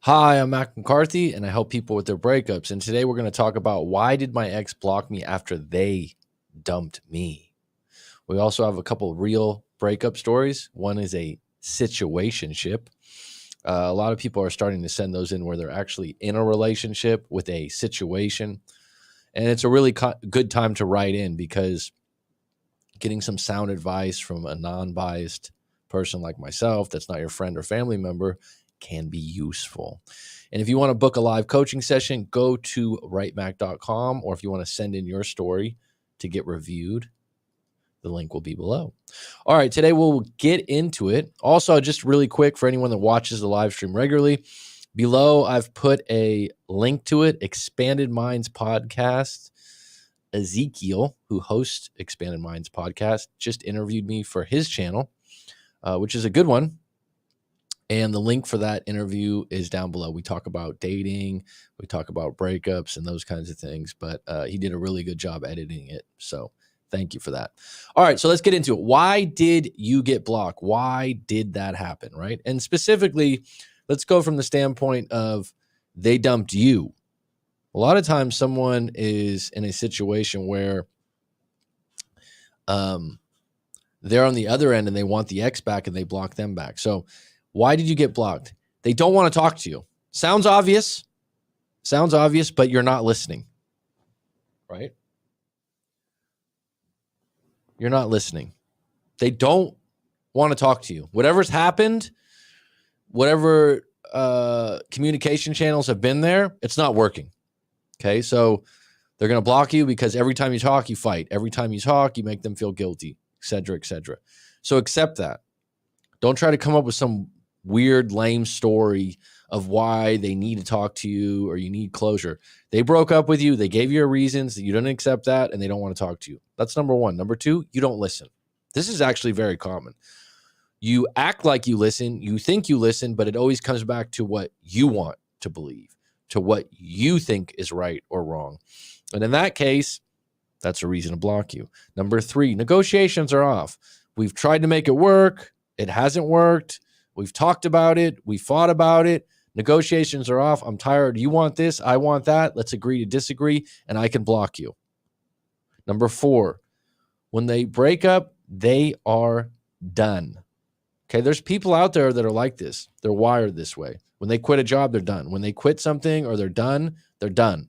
Hi, I'm Mac McCarthy, and I help people with their breakups. And today we're going to talk about why did my ex block me after they dumped me. We also have a couple of real breakup stories. One is a situationship. A lot of people are starting to send those in where they're actually in a relationship with a situation. And it's a really good time to write in because getting some sound advice from a non-biased person like myself that's not your friend or family member can be useful. And if you want to book a live coaching session, go to writemac.com, or if you want to send in your story to get reviewed, the link will be below. All right, today we'll get into it. Also, just really quick for anyone that watches the live stream regularly, below I've put a link to it, Expanded Minds Podcast. Ezekiel, who hosts Expanded Minds Podcast, just interviewed me for his channel, which is a good one. And the link for that interview is down below. We talk about dating, we talk about breakups and those kinds of things, but he did a really good job editing it. So thank you for that. All right, so let's get into it. Why did you get blocked? Why did that happen, right? And specifically, let's go from the standpoint of they dumped you. A lot of times someone is in a situation where they're on the other end and they want the ex back and they block them back. So why did you get blocked? They don't want to talk to you. Sounds obvious, but you're not listening, right? You're not listening. They don't want to talk to you. Whatever's happened, whatever communication channels have been there, it's not working. Okay, so they're going to block you because every time you talk, you fight. Every time you talk, you make them feel guilty, et cetera, et cetera. So accept that. Don't try to come up with some weird, lame story of why they need to talk to you or you need closure. They broke up with you. They gave you reasons that you didn't accept that and they don't want to talk to you. That's number one. Number two, you don't listen. This is actually very common. You act like you listen. You think you listen, but it always comes back to what you want to believe, to what you think is right or wrong. And in that case, that's a reason to block you. Number three, negotiations are off. We've tried to make it work. It hasn't worked. We've talked about it. We fought about it. Negotiations are off. I'm tired. You want this. I want that. Let's agree to disagree, and I can block you. Number four, when they break up, they are done. Okay, there's people out there that are like this. They're wired this way. When they quit a job, they're done. When they quit something or they're done, they're done.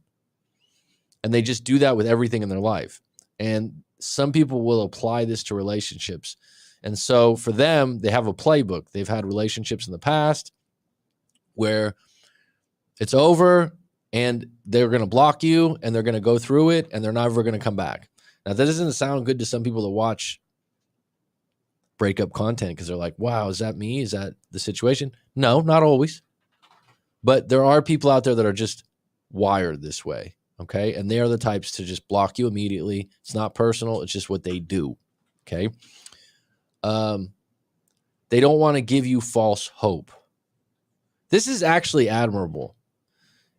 And they just do that with everything in their life. And some people will apply this to relationships. And so for them, they have a playbook. They've had relationships in the past where it's over and they're going to block you and they're going to go through it and they're never going to come back. Now, that doesn't sound good to some people that watch breakup content because they're like, wow, is that me? Is that the situation? No, not always. But there are people out there that are just wired this way, okay? And they are the types to just block you immediately. It's not personal. It's just what they do, okay? They don't want to give you false hope. This is actually admirable.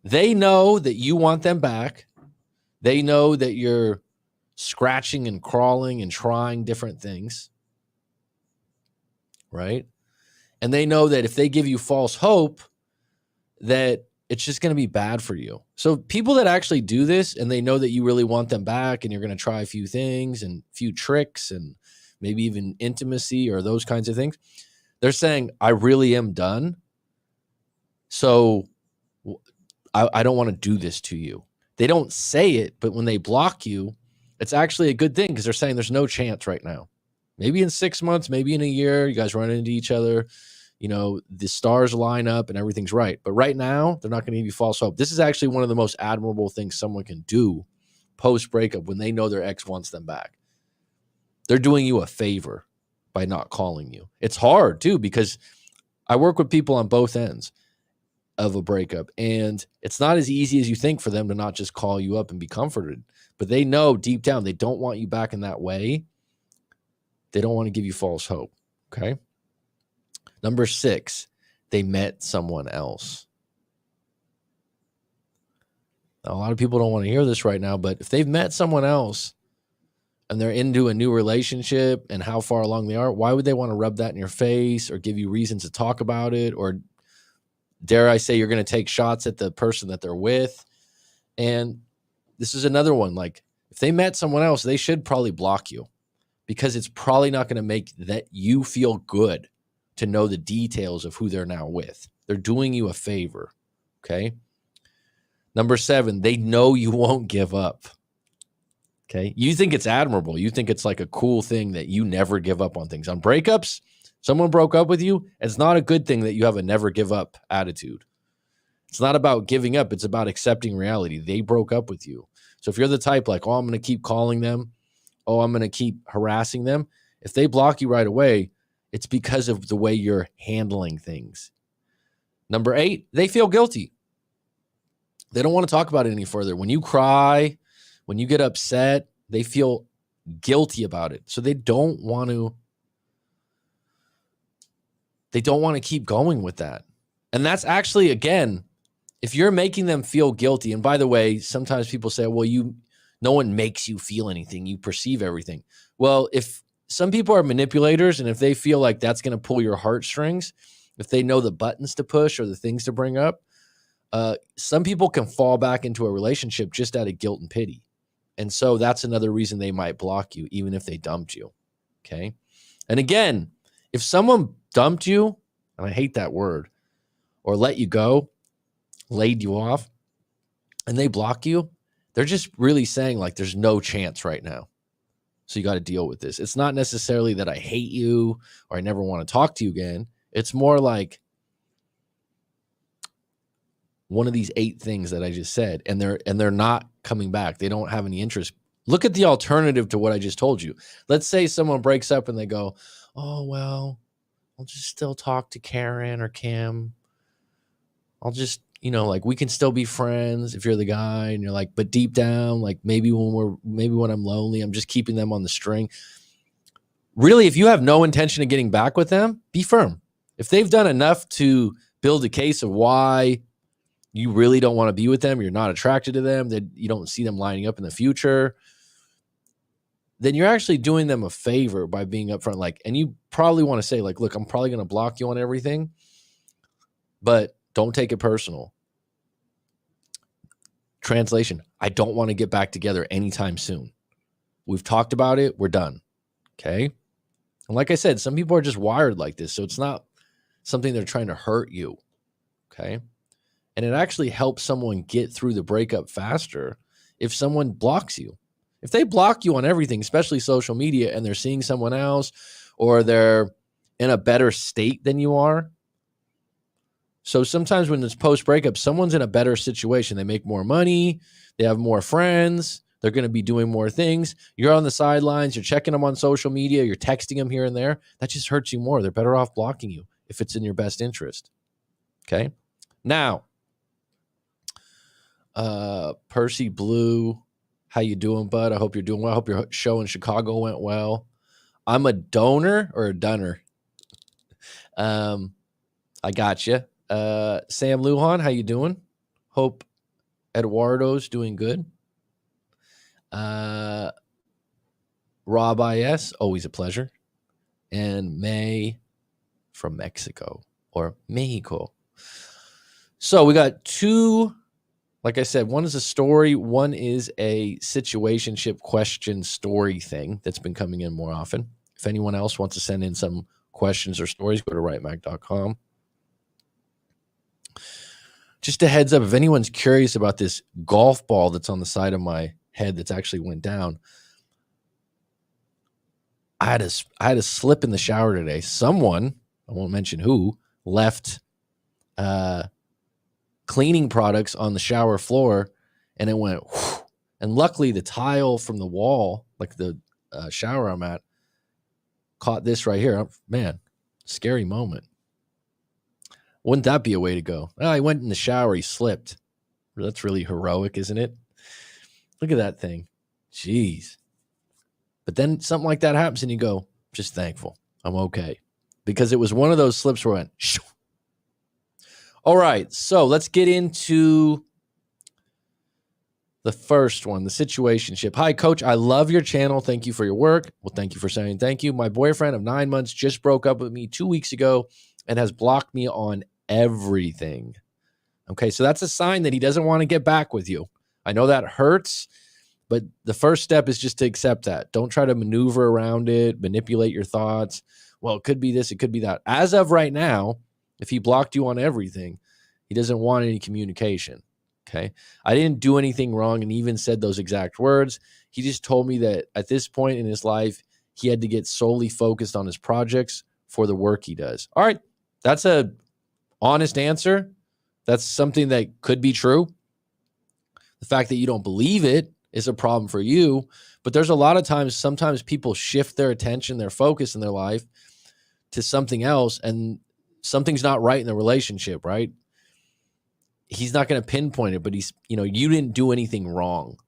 They know that you want them back. They know that you're scratching and crawling and trying different things, right? And they know that if they give you false hope, that it's just going to be bad for you. So people that actually do this and they know that you really want them back and you're going to try a few things and a few tricks and maybe even intimacy or those kinds of things, they're saying, I really am done. So I don't want to do this to you. They don't say it, but when they block you, it's actually a good thing because they're saying there's no chance right now. Maybe in 6 months, maybe in a year, you guys run into each other, you know, the stars line up and everything's right. But right now, they're not going to give you false hope. This is actually one of the most admirable things someone can do post-breakup when they know their ex wants them back. They're doing you a favor by not calling you. It's hard, too, because I work with people on both ends of a breakup, and it's not as easy as you think for them to not just call you up and be comforted. But they know deep down they don't want you back in that way. They don't want to give you false hope, okay? Number 6, they met someone else. Now, a lot of people don't want to hear this right now, but if they've met someone else and they're into a new relationship and how far along they are, why would they want to rub that in your face or give you reasons to talk about it or Dare I say, you're going to take shots at the person that they're with. And this is another one. Like, if they met someone else, they should probably block you, because it's probably not going to make that you feel good to know the details of who they're now with. They're doing you a favor. Okay. Number 7, they know you won't give up. Okay. You think it's admirable. You think it's like a cool thing that you never give up on things. On breakups, someone broke up with you. It's not a good thing that you have a never give up attitude. It's not about giving up. It's about accepting reality. They broke up with you. So if you're the type like, oh, I'm going to keep calling them, oh, I'm going to keep harassing them, if they block you right away, it's because of the way you're handling things. Number 8, they feel guilty. They don't want to talk about it any further. When you cry, when you get upset, they feel guilty about it. So they don't want to keep going with that. And that's actually, again, if you're making them feel guilty, and by the way, sometimes people say, well, no one makes you feel anything. You perceive everything. Well, if some people are manipulators, and if they feel like that's going to pull your heartstrings, if they know the buttons to push or the things to bring up, some people can fall back into a relationship just out of guilt and pity. And so that's another reason they might block you, even if they dumped you. Okay. And again, if someone dumped you, and I hate that word, or let you go, laid you off, and they block you, they're just really saying like, there's no chance right now. So you got to deal with this. It's not necessarily that I hate you or I never want to talk to you again. It's more like one of these 8 things that I just said, and they're not coming back. They don't have any interest. Look at the alternative to what I just told you. Let's say someone breaks up and they go, oh, well, I'll just still talk to Karen or Kim. I'll just, like, we can still be friends if you're the guy. And you're like, but deep down, like maybe when I'm lonely, I'm just keeping them on the string. Really, if you have no intention of getting back with them, be firm. If they've done enough to build a case of why you really don't want to be with them, you're not attracted to them, that you don't see them lining up in the future, then you're actually doing them a favor by being upfront. Like, and you probably want to say like, look, I'm probably going to block you on everything, but don't take it personal. Translation, I don't want to get back together anytime soon. We've talked about it. We're done. Okay. And like I said, some people are just wired like this. So it's not something they're trying to hurt you. Okay. And it actually helps someone get through the breakup faster if someone blocks you. If they block you on everything, especially social media, and they're seeing someone else or they're in a better state than you are. So sometimes when it's post-breakup, someone's in a better situation. They make more money. They have more friends. They're going to be doing more things. You're on the sidelines. You're checking them on social media. You're texting them here and there. That just hurts you more. They're better off blocking you if it's in your best interest. Okay. Now, Percy Blue, how you doing, bud? I hope you're doing well. I hope your show in Chicago went well. I'm a donor or a dunner. I got you. Sam Lujan, how you doing? Hope Eduardo's doing good. Rob IS, always a pleasure. And May from Mexico or Mexico. So we got 2. Like I said, one is a story, one is a situationship question story thing that's been coming in more often. If anyone else wants to send in some questions or stories, go to writemac.com. Just a heads up, if anyone's curious about this golf ball that's on the side of my head that's actually went down, I had a slip in the shower today. Someone, I won't mention who, left cleaning products on the shower floor, and it went whoosh. And luckily the tile from the wall, like the shower I'm at, caught this right here. Man, scary moment. Wouldn't that be a way to go? Oh, he went in the shower, he slipped. That's really heroic, isn't it? Look at that thing. Jeez. But then something like that happens and you go, just thankful. I'm okay. Because it was one of those slips where I went, shoo. All right, so let's get into the first one, the situationship. Hi, Coach. I love your channel. Thank you for your work. Well, thank you for saying thank you. My boyfriend of 9 months just broke up with me 2 weeks ago and has blocked me on everything. Okay, so that's a sign that he doesn't want to get back with you. I know that hurts, but the first step is just to accept that. Don't try to maneuver around it, manipulate your thoughts. Well, it could be this, it could be that. As of right now, if he blocked you on everything, he doesn't want any communication. Okay. I didn't do anything wrong and even said those exact words. He just told me that at this point in his life, he had to get solely focused on his projects for the work he does. All right. That's a honest answer. That's something that could be true. The fact that you don't believe it is a problem for you. But there's a lot of times, sometimes people shift their attention, their focus in their life to something else, and something's not right in the relationship, right? He's not going to pinpoint it, but you didn't do anything wrong.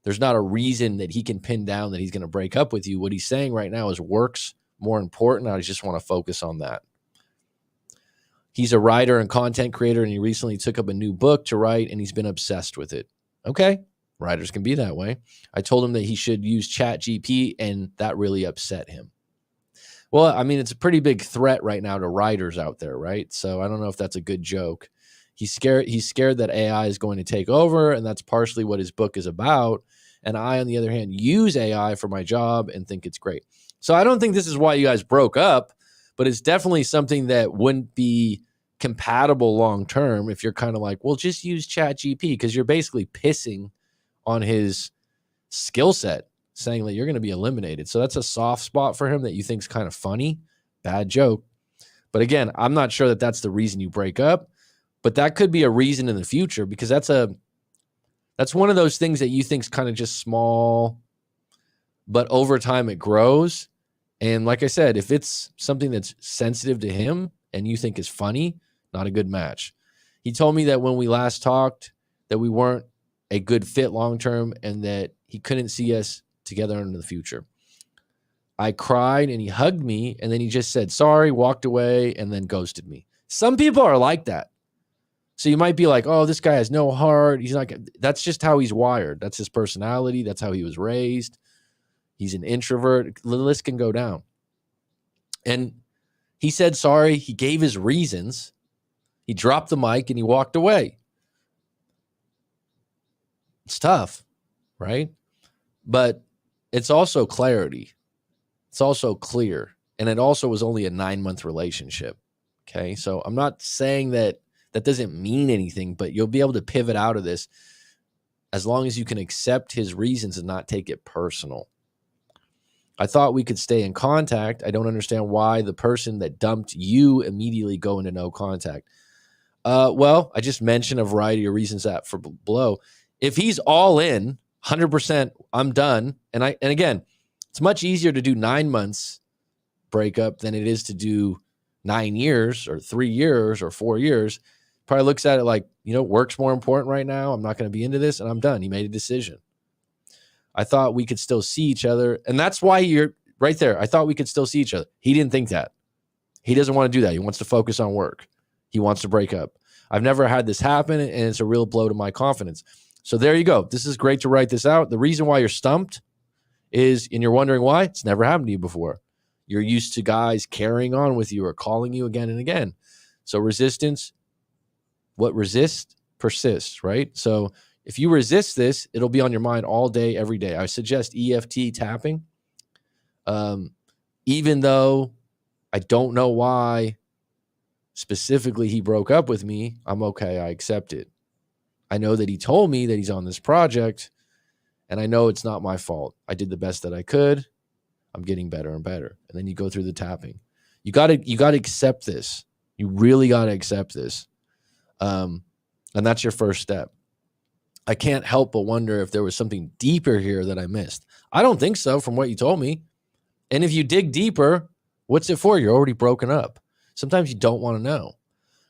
There's not a reason that he can pin down that he's going to break up with you. What he's saying right now is work's more important. I just want to focus on that. He's a writer and content creator, and he recently took up a new book to write, and he's been obsessed with it. Okay, writers can be that way. I told him that he should use ChatGPT, and that really upset him. Well, I mean, it's a pretty big threat right now to writers out there, right? So I don't know if that's a good joke. He's scared that AI is going to take over, and that's partially what his book is about. And I, on the other hand, use AI for my job and think it's great. So I don't think this is why you guys broke up, but it's definitely something that wouldn't be compatible long term if you're kind of like, well, just use ChatGPT, because you're basically pissing on his skill set, saying that you're going to be eliminated. So that's a soft spot for him that you think is kind of funny. Bad joke. But again, I'm not sure that that's the reason you break up, but that could be a reason in the future, because that's one of those things that you think is kind of just small, but over time it grows. And like I said, if it's something that's sensitive to him and you think is funny, not a good match. He told me that when we last talked that we weren't a good fit long-term and that he couldn't see us together in the future. I cried and he hugged me, and then he just said sorry, walked away, and then ghosted me. Some people are like that. So you might be like, oh, this guy has no heart. He's not. That's just how he's wired. That's his personality. That's how he was raised. He's an introvert. The list can go down. And he said sorry. He gave his reasons. He dropped the mic and he walked away. It's tough, right? But it's also clarity. It's also clear. And it also was only a 9-month relationship. Okay. So I'm not saying that doesn't mean anything, but you'll be able to pivot out of this as long as you can accept his reasons and not take it personal. I thought we could stay in contact. I don't understand why the person that dumped you immediately go into no contact. Well, I just mentioned a variety of reasons that for below. If he's all in, 100%, I'm done. And again, it's much easier to do 9 months breakup than it is to do 9 years or 3 years or 4 years. Probably looks at it like, work's more important right now. I'm not going to be into this, and I'm done. He made a decision. I thought we could still see each other. And that's why you're right there. I thought we could still see each other. He didn't think that. He doesn't want to do that. He wants to focus on work. He wants to break up. I've never had this happen, and it's a real blow to my confidence. So there you go. This is great to write this out. The reason why you're stumped is, and you're wondering why, it's never happened to you before. You're used to guys carrying on with you or calling you again and again. So resistance, what resists persists, right? So if you resist this, it'll be on your mind all day, every day. I suggest EFT tapping. Even though I don't know why specifically he broke up with me, I'm okay. I accept it. I know that he told me that he's on this project, and I know it's not my fault. I did the best that I could. I'm getting better and better. And then you go through the tapping. You got to accept this. You really got to accept this. And that's your first step. I can't help but wonder if there was something deeper here that I missed. I don't think so from what you told me. And if you dig deeper, what's it for? You're already broken up. Sometimes you don't want to know.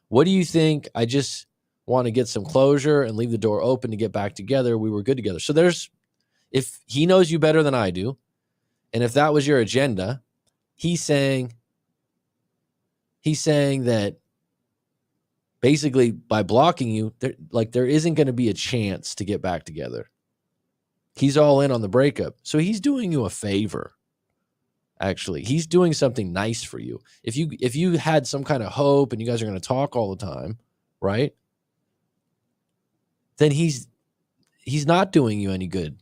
What do you think? I just want to get some closure and leave the door open to get back together. We were good together. So if he knows you better than I do, and if that was your agenda, he's saying that basically by blocking you, there isn't going to be a chance to get back together. He's all in on the breakup. So he's doing you a favor. Actually, he's doing something nice for you. If you had some kind of hope and you guys are going to talk all the time, right? Then he's not doing you any good,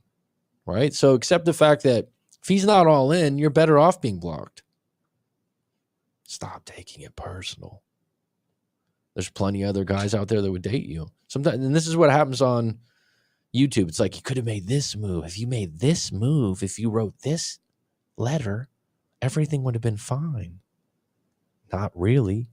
right? So accept the fact that if he's not all in, you're better off being blocked. Stop taking it personal. There's plenty of other guys out there that would date you. Sometimes, and this is what happens on YouTube. It's like, you could have made this move. If you made this move, if you wrote this letter, everything would have been fine. Not really.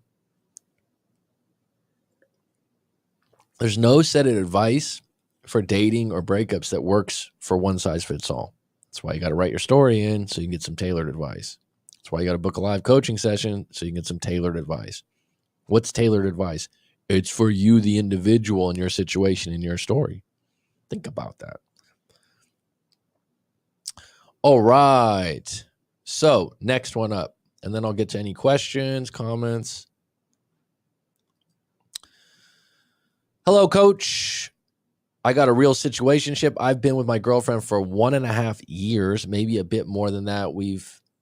There's no set of advice for dating or breakups that works for one size fits all. That's why you got to write your story in so you can get some tailored advice. That's why you got to book a live coaching session so you can get some tailored advice. What's tailored advice? It's for you, the individual, in your situation, in your story. Think about that. All right. So next one up, and then I'll get to any questions, comments. Hello, coach. I got a real situationship. I've been with my girlfriend for 1.5 years, maybe a bit more than that. We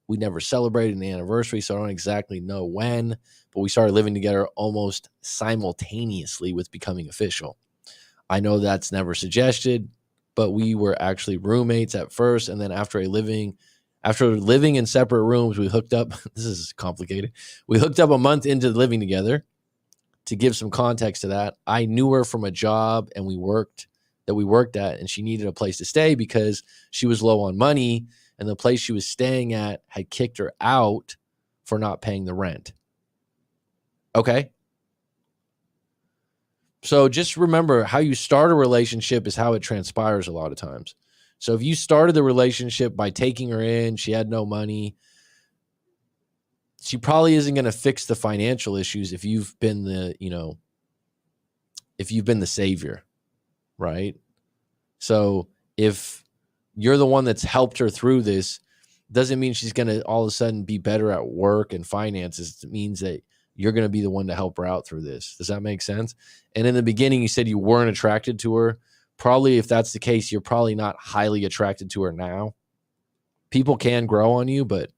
never celebrated an anniversary, so I don't exactly know when, but we started living together almost simultaneously with becoming official. I know that's never suggested, but we were actually roommates at first, and then after living in separate rooms, we hooked up. This is complicated. We hooked up a month into living together. To give some context to that, I knew her from a job and we worked at, and she needed a place to stay because she was low on money, and the place she was staying at had kicked her out for not paying the rent. Okay. So just remember, how you start a relationship is how it transpires a lot of times. So if you started the relationship by taking her in, she had no money, she probably isn't going to fix the financial issues if you've been the savior, right? So if you're the one that's helped her through this, doesn't mean she's going to all of a sudden be better at work and finances. It means that you're going to be the one to help her out through this. Does that make sense? And in the beginning, you said you weren't attracted to her. Probably if that's the case, you're probably not highly attracted to her now. People can grow on you, but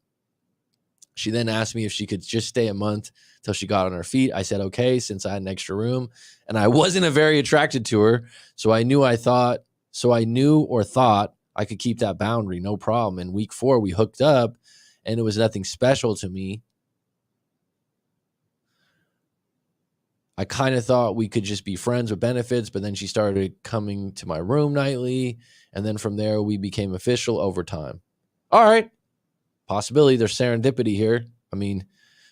she then asked me if she could just stay a month till she got on her feet. I said, okay, since I had an extra room, and I wasn't very attracted to her. So I knew or thought I could keep that boundary. No problem. In week 4, we hooked up and it was nothing special to me. I kind of thought we could just be friends with benefits, but then she started coming to my room nightly. And then from there, we became official over time. All right. Possibility, there's serendipity here. I mean,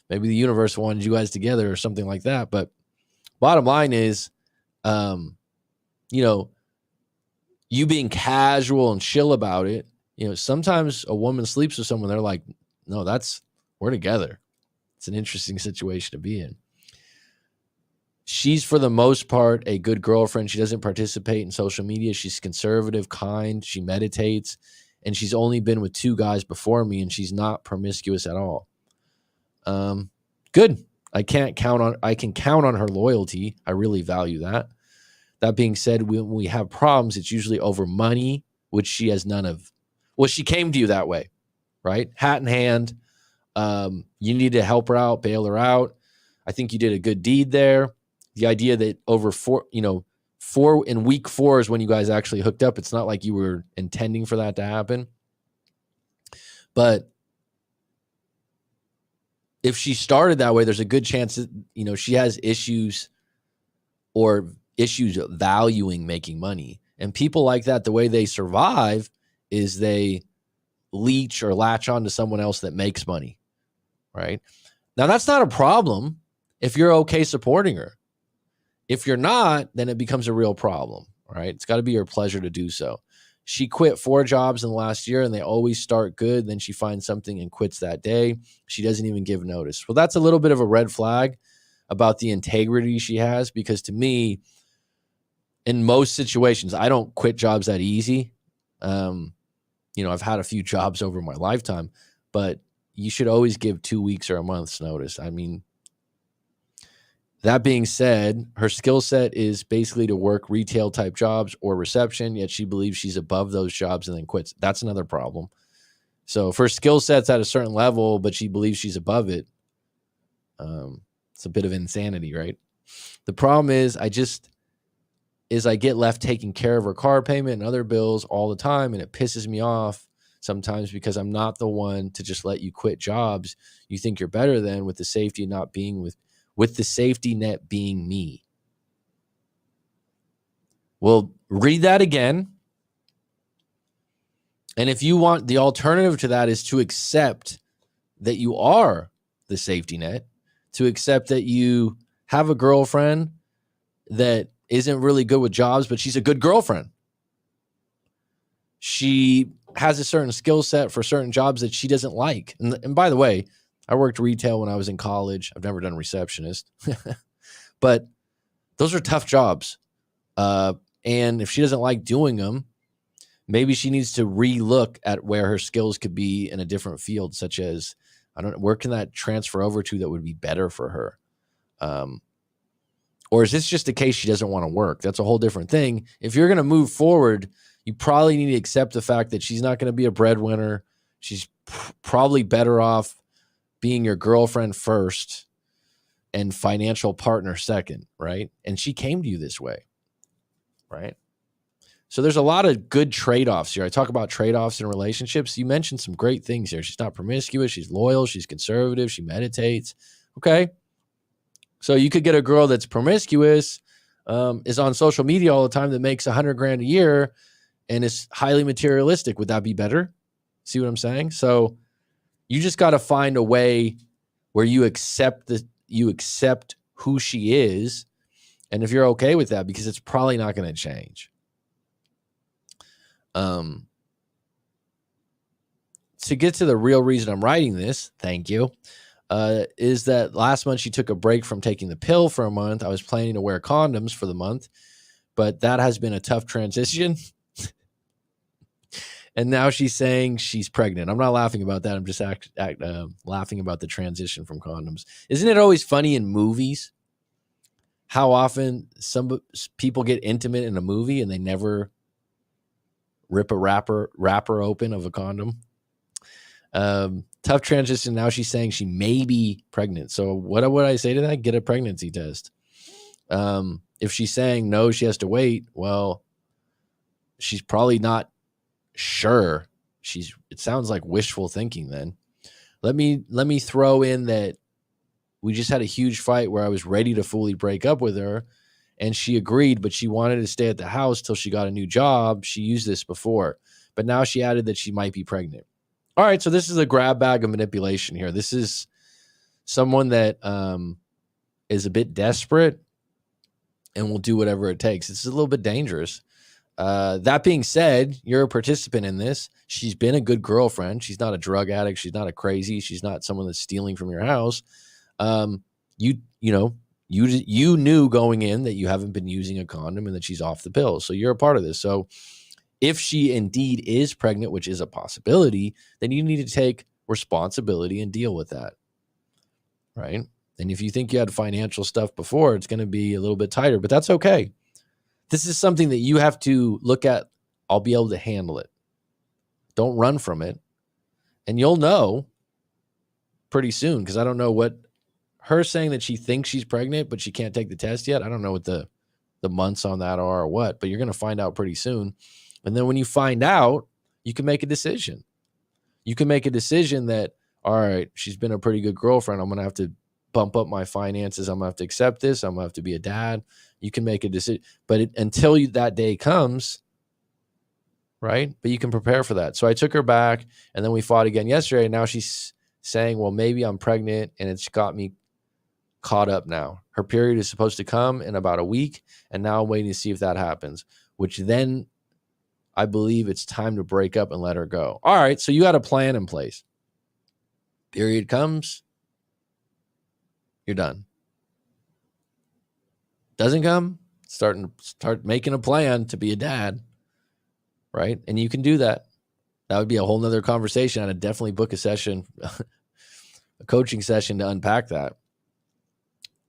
maybe the universe wanted you guys together or something like that. But bottom line is, you being casual and chill about it. Sometimes a woman sleeps with someone, they're like, no, we're together. It's an interesting situation to be in. She's, for the most part, a good girlfriend. She doesn't participate in social media. She's conservative, kind. She meditates. And she's only been with 2 guys before me, and she's not promiscuous at all. Good. I can count on her loyalty. I really value that. That being said, when we have problems, it's usually over money, which she has none of. Well, she came to you that way, right? Hat in hand. You need to help her out, bail her out. I think you did a good deed there. The idea that over 4 in week 4 is when you guys actually hooked up. It's not like you were intending for that to happen. But if she started that way, there's a good chance that, she has issues valuing making money. And people like that, the way they survive is they leech or latch on to someone else that makes money, right? Now, that's not a problem if you're okay supporting her. If you're not, then it becomes a real problem, right? It's got to be your pleasure to do so. She quit 4 jobs in the last year, and they always start good. Then she finds something and quits that day. She doesn't even give notice. Well, that's a little bit of a red flag about the integrity she has, because to me, in most situations, I don't quit jobs that easy. I've had a few jobs over my lifetime, but you should always give 2 weeks or a month's notice. I mean, that being said, her skill set is basically to work retail type jobs or reception, yet she believes she's above those jobs and then quits. That's another problem. So if her skill set's at a certain level, but she believes she's above it, it's a bit of insanity, right? The problem is I get left taking care of her car payment and other bills all the time, and it pisses me off sometimes because I'm not the one to just let you quit jobs you think you're better than, with the safety not being with the safety net being me. Well, read that again. And if you want, the alternative to that is to accept that you are the safety net, to accept that you have a girlfriend that isn't really good with jobs, but she's a good girlfriend. She has a certain skill set for certain jobs that she doesn't like. And by the way, I worked retail when I was in college. I've never done receptionist, but those are tough jobs. And if she doesn't like doing them, maybe she needs to relook at where her skills could be in a different field, such as, I don't know, where can that transfer over to that would be better for her? Or is this just a case she doesn't want to work? That's a whole different thing. If you're going to move forward, you probably need to accept the fact that she's not going to be a breadwinner. She's probably better off being your girlfriend first and financial partner second, right? And she came to you this way, right? So there's a lot of good trade-offs here. I talk about trade-offs in relationships. You mentioned some great things here. She's not promiscuous. She's loyal. She's conservative. She meditates. Okay. So you could get a girl that's promiscuous, is on social media all the time, that makes $100,000 a year and is highly materialistic. Would that be better? See what I'm saying? So you just got to find a way where you accept who she is. And if you're okay with that, because it's probably not going to change. To get to the real reason I'm writing this, thank you, is that last month she took a break from taking the pill for a month. I was planning to wear condoms for the month, but that has been a tough transition. And now she's saying she's pregnant. I'm not laughing about that. I'm just laughing about the transition from condoms. Isn't it always funny in movies how often some people get intimate in a movie and they never rip a wrapper open of a condom? Tough transition. Now she's saying she may be pregnant. So what would I say to that? Get a pregnancy test. If she's saying no, she has to wait. Well, she's probably not sure. It sounds like wishful thinking then. Let me throw in that we just had a huge fight where I was ready to fully break up with her, and she agreed, but she wanted to stay at the house till she got a new job. She used this before, but now she added that she might be pregnant. All right, so this is a grab bag of manipulation here. This is someone that is a bit desperate and will do whatever it takes. It's a little bit dangerous. That being said, you're a participant in this. She's been a good girlfriend. She's not a drug addict. She's not a crazy. She's not someone that's stealing from your house. You knew going in that you haven't been using a condom and that she's off the pill. So you're a part of this. So if she indeed is pregnant, which is a possibility, then you need to take responsibility and deal with that, right? And if you think you had financial stuff before, it's going to be a little bit tighter, but that's okay. This is something that you have to look at. I'll be able to handle it. Don't run from it. And you'll know pretty soon, because I don't know what her saying that she thinks she's pregnant, but she can't take the test yet. I don't know what the months on that are or what, but you're going to find out pretty soon. And then when you find out, you can make a decision. You can make a decision that, all right, she's been a pretty good girlfriend. I'm going to have to bump up my finances. I'm going to have to accept this. I'm going to have to be a dad. You can make a decision, but until that day comes, right? But you can prepare for that. So I took her back, and then we fought again yesterday. And now she's saying, well, maybe I'm pregnant, and it's got me caught up now. Her period is supposed to come in about a week, and now I'm waiting to see if that happens, which then I believe it's time to break up and let her go. All right, so you got a plan in place. Period comes, you're done. Doesn't come, start making a plan to be a dad, right? And you can do that. That would be a whole nother conversation. I'd definitely book a session, a coaching session to unpack that.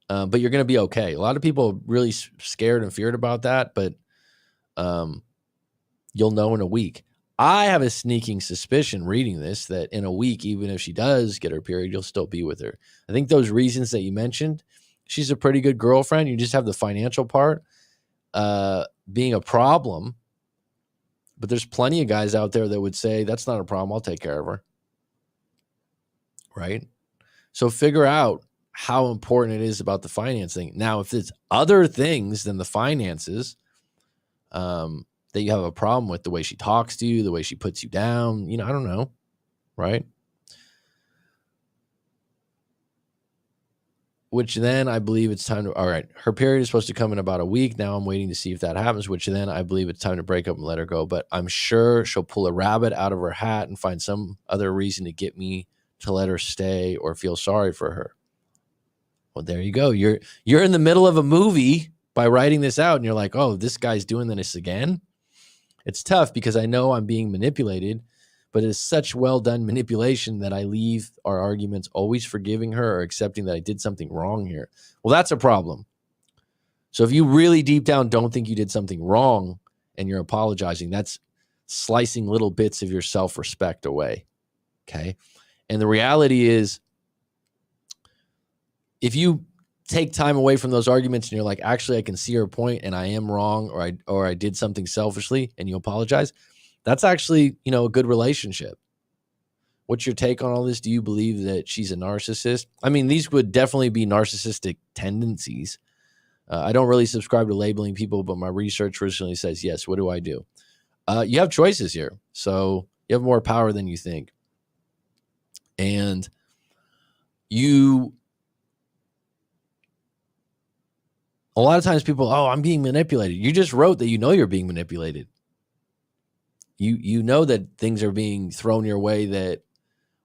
But you're going to be okay. A lot of people are really scared and feared about that, but you'll know in a week. I have a sneaking suspicion reading this that in a week, even if she does get her period, you'll still be with her. I think those reasons that you mentioned, she's a pretty good girlfriend. You just have the financial part being a problem. But there's plenty of guys out there that would say, that's not a problem. I'll take care of her. Right? So figure out how important it is about the financing. Now, if it's other things than the finances, that you have a problem with, the way she talks to you, the way she puts you down, I don't know, right? Which then I believe it's time to, all right, her period is supposed to come in about a week. Now I'm waiting to see if that happens, which then I believe it's time to break up and let her go. But I'm sure she'll pull a rabbit out of her hat and find some other reason to get me to let her stay or feel sorry for her. Well, there you go. You're in the middle of a movie by writing this out and you're like, oh, this guy's doing this again. It's tough because I know I'm being manipulated, but it's such well done manipulation that I leave our arguments always forgiving her or accepting that I did something wrong here. Well, that's a problem. So if you really deep down don't think you did something wrong and you're apologizing, that's slicing little bits of your self-respect away. Okay. And the reality is, if you take time away from those arguments and you're like, actually, I can see her point and I am wrong, or I did something selfishly, and you apologize, that's actually, a good relationship. What's your take on all this? Do you believe that she's a narcissist? I mean, these would definitely be narcissistic tendencies. I don't really subscribe to labeling people, but my research recently says, yes, what do I do? You have choices here. So you have more power than you think. And a lot of times people, I'm being manipulated. You just wrote that you're being manipulated. You know that things are being thrown your way that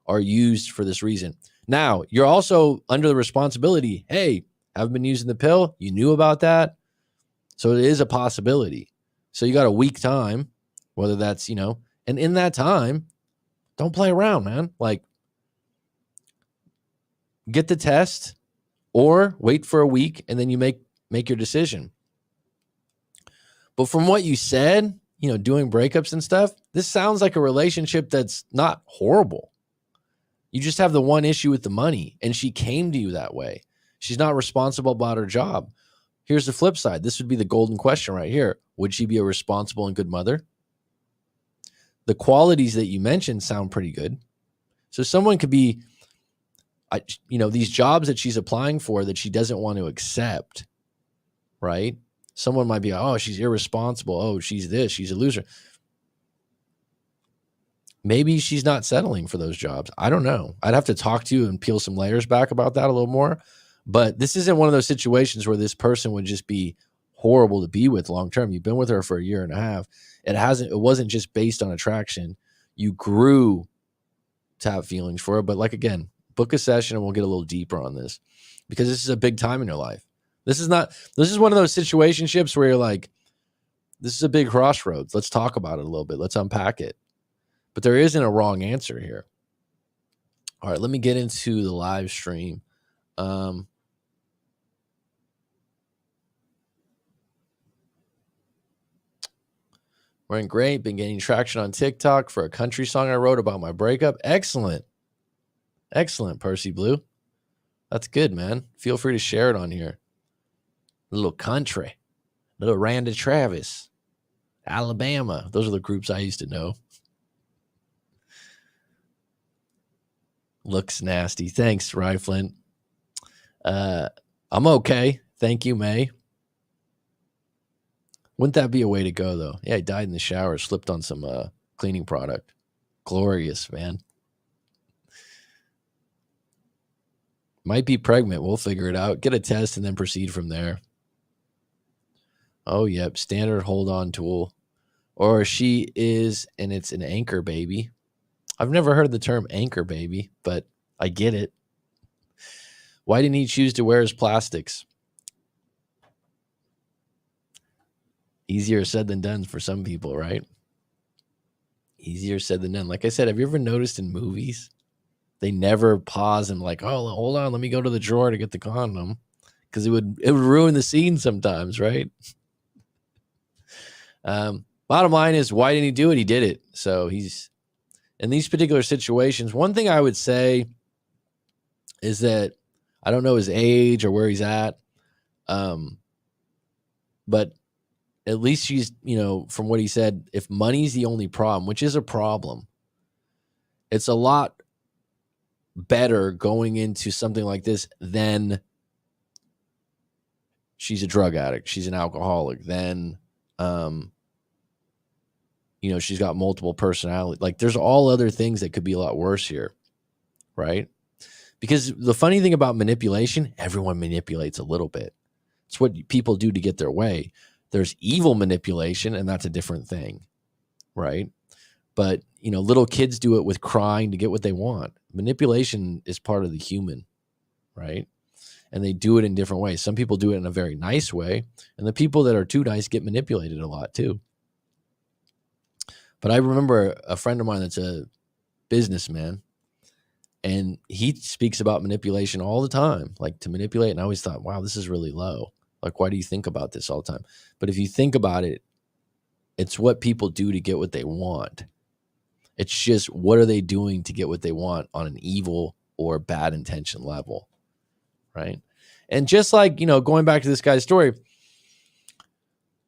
are used for this reason. Now, you're also under the responsibility, hey, haven't been using the pill. You knew about that. So it is a possibility. So you got a week time, whether that's, and in that time, don't play around, man. Like, get the test or wait for a week and then you make your decision. But from what you said, doing breakups and stuff, this sounds like a relationship that's not horrible. You just have the one issue with the money, and she came to you that way. She's not responsible about her job. Here's the flip side. This would be the golden question right here. Would she be a responsible and good mother? The qualities that you mentioned sound pretty good. So someone could be, these jobs that she's applying for that she doesn't want to accept, right? Someone might be, oh, she's irresponsible. Oh, she's this. She's a loser. Maybe she's not settling for those jobs. I don't know. I'd have to talk to you and peel some layers back about that a little more. But this isn't one of those situations where this person would just be horrible to be with long term. You've been with her for a year and a half. It wasn't just based on attraction. You grew to have feelings for her. But like, again, book a session and we'll get a little deeper on this, because this is a big time in your life. This is one of those situationships where you're like, this is a big crossroads. Let's talk about it a little bit. Let's unpack it. But there isn't a wrong answer here. All right, let me get into the live stream. We're in great. Been getting traction on TikTok for a country song I wrote about my breakup. Excellent. Excellent, Percy Blue. That's good, man. Feel free to share it on here. A little country. A little Randy Travis. Alabama. Those are the groups I used to know. Looks nasty. Thanks, Riflin. I'm okay. Thank you, May. Wouldn't that be a way to go, though? Yeah, I died in the shower, slipped on some cleaning product. Glorious, man. Might be pregnant. We'll figure it out. Get a test and then proceed from there. Oh, yep. Standard hold-on tool. Or she is, and it's an anchor baby. I've never heard the term anchor baby, but I get it. Why didn't he choose to wear his plastics? Easier said than done for some people, right? Easier said than done. Like I said, have you ever noticed in movies, they never pause and like, oh, hold on, let me go to the drawer to get the condom, because it would ruin the scene sometimes, right? Bottom line is, why didn't he do it? He did it. So he's in these particular situations. One thing I would say is that I don't know his age or where he's at, but at least she's, from what he said, if money's the only problem, which is a problem, it's a lot better going into something like this than she's a drug addict, she's an alcoholic, then she's got multiple personalities. Like there's all other things that could be a lot worse here, right? Because the funny thing about manipulation, everyone manipulates a little bit. It's what people do to get their way. There's evil manipulation, and that's a different thing, right? But, little kids do it with crying to get what they want. Manipulation is part of the human, right? And they do it in different ways. Some people do it in a very nice way, and the people that are too nice get manipulated a lot too. But I remember a friend of mine that's a businessman, and he speaks about manipulation all the time, like to manipulate. And I always thought, wow, this is really low. Like, why do you think about this all the time? But if you think about it, it's what people do to get what they want. It's just, what are they doing to get what they want on an evil or bad intention level, right? And just like, going back to this guy's story,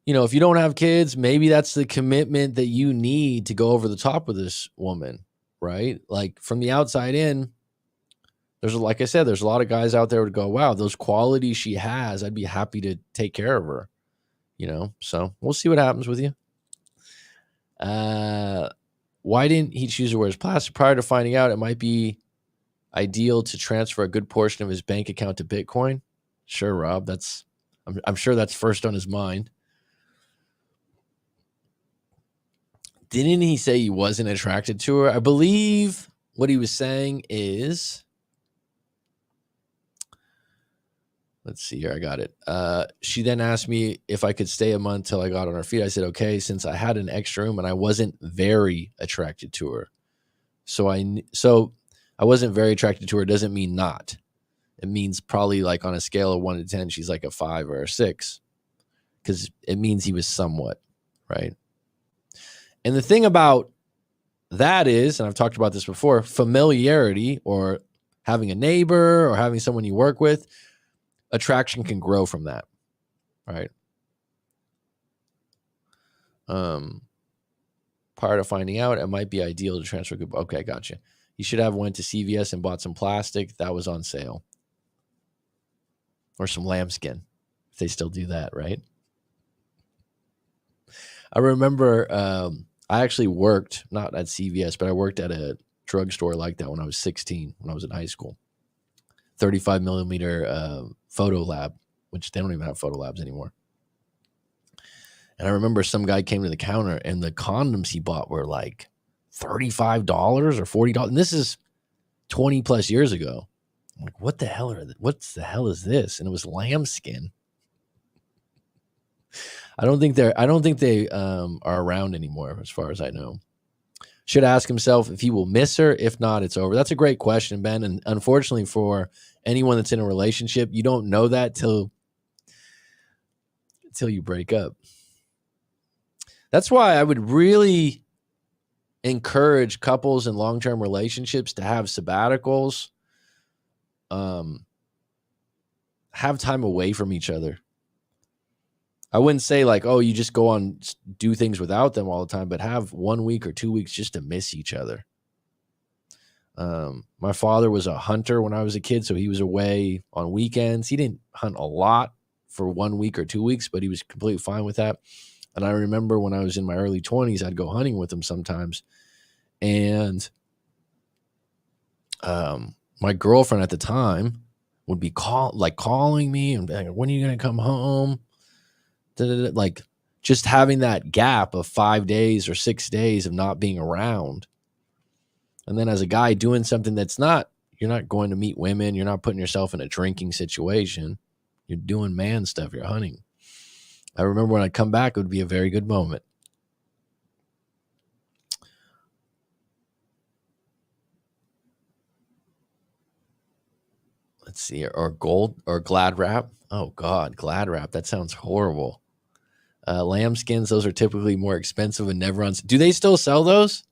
if you don't have kids, maybe that's the commitment that you need to go over the top with this woman, right? Like from the outside in, like I said, there's a lot of guys out there would go, wow, those qualities she has, I'd be happy to take care of her, so we'll see what happens with you. Why didn't he choose to wear his plastic? Prior to finding out it might be ideal to transfer a good portion of his bank account to Bitcoin. Sure, Rob, I'm sure that's first on his mind. Didn't he say he wasn't attracted to her? I believe what he was saying is, let's see here. I got it. She then asked me if I could stay a month till I got on her feet. I said, okay, since I had an extra room and I wasn't very attracted to her. So I wasn't very attracted to her doesn't mean not. It means probably like on a scale of 1 to 10, she's like a 5 or a 6, because it means he was somewhat, right? And the thing about that is, and I've talked about this before, familiarity or having a neighbor or having someone you work with, attraction can grow from that, right? Prior to finding out, it might be ideal to transfer good. Okay, gotcha. You should have went to CVS and bought some plastic that was on sale, or some lambskin, if they still do that, right? I remember I actually worked, not at CVS, but I worked at a drugstore like that when I was 16, when I was in high school. 35 millimeter photo lab, which they don't even have photo labs anymore. And I remember some guy came to the counter and the condoms he bought were like $35 or $40. And this is 20 plus years ago. I'm like, what the hell is this? And it was lambskin. I don't think they are around anymore, as far as I know. Should ask himself if he will miss her. If not, it's over. That's a great question, Ben. And unfortunately for anyone that's in a relationship, you don't know that till you break up. That's why I would really encourage couples in long-term relationships to have sabbaticals, have time away from each other. I wouldn't say like, oh, you just go on, do things without them all the time, but have 1 week or 2 weeks just to miss each other. My father was a hunter when I was a kid, so he was away on weekends. He didn't hunt a lot for 1 week or 2 weeks, but he was completely fine with that. And I remember when I was in my early 20s, I'd go hunting with him sometimes. And my girlfriend at the time would be calling me and be like, when are you going to come home? Like just having that gap of 5 days or 6 days of not being around. And then as a guy doing something you're not going to meet women. You're not putting yourself in a drinking situation. You're doing man stuff. You're hunting. I remember when I come back, it would be a very good moment. Let's see, or gold or glad wrap. Oh God, glad wrap. That sounds horrible. Lambskins, those are typically more expensive and never on. Do they still sell those?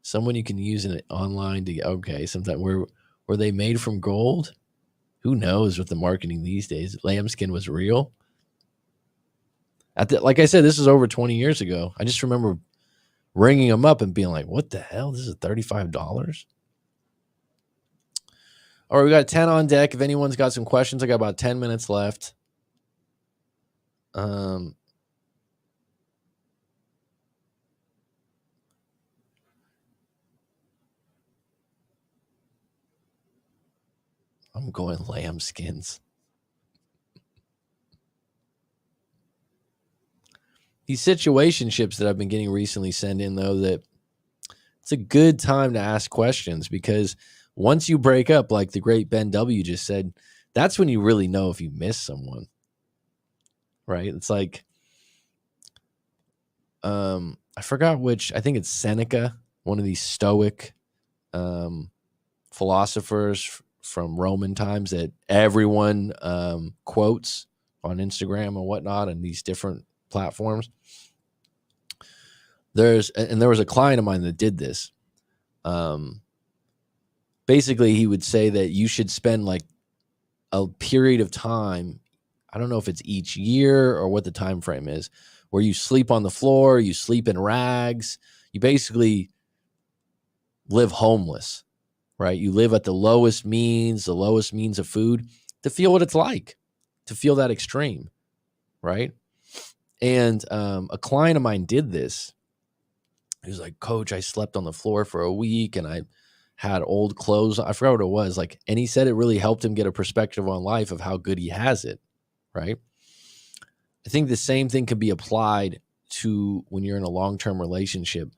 Someone you can use it online to, okay, sometime. Were they made from gold? Who knows with the marketing these days? Lambskin was real. Like I said, this is over 20 years ago. I just remember ringing them up and being like, what the hell? This is $35? All right, we got 10 on deck. If anyone's got some questions, I got about 10 minutes left. I'm going lambskins. These situationships that I've been getting recently send in, though, that it's a good time to ask questions, because once you break up, like the great Ben W just said, that's when you really know if you miss someone, right? It's like, I forgot which, I think it's Seneca, one of these Stoic philosophers from Roman times that everyone quotes on Instagram and whatnot and these different platforms. There was a client of mine that did this. Basically, he would say that you should spend like a period of time, I don't know if it's each year or what the time frame is, where you sleep on the floor, you sleep in rags, you basically live homeless, right? You live at the lowest means of food, to feel what it's like, to feel that extreme, right? And a client of mine did this. He was like, Coach, I slept on the floor for a week and I had old clothes. I forgot what it was. Like, and he said it really helped him get a perspective on life of how good he has it, right? I think the same thing could be applied to when you're in a long-term relationship,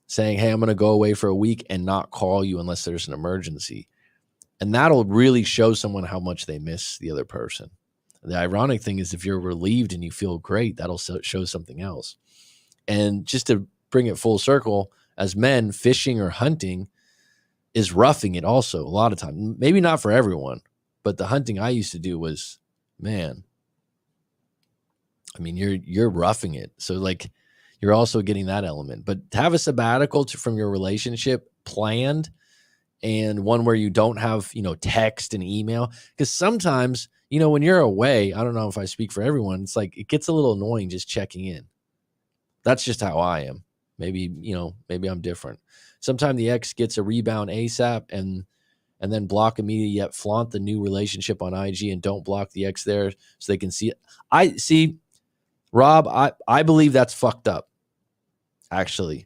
saying, hey, I'm going to go away for a week and not call you unless there's an emergency. And that'll really show someone how much they miss the other person. The ironic thing is, if you're relieved and you feel great, that'll show something else. And just to bring it full circle, as men, fishing or hunting is roughing it also a lot of time. Maybe not for everyone, but the hunting I used to do was, man, I mean, you're roughing it. So like, you're also getting that element. But to have a sabbatical from your relationship planned, and one where you don't have, text and email, because sometimes, when you're away, I don't know if I speak for everyone, it's like it gets a little annoying just checking in. That's just how I am. Maybe I'm different. Sometimes the ex gets a rebound ASAP and then block immediately, yet flaunt the new relationship on IG and don't block the ex there so they can see it. I see, Rob, I believe that's fucked up, actually.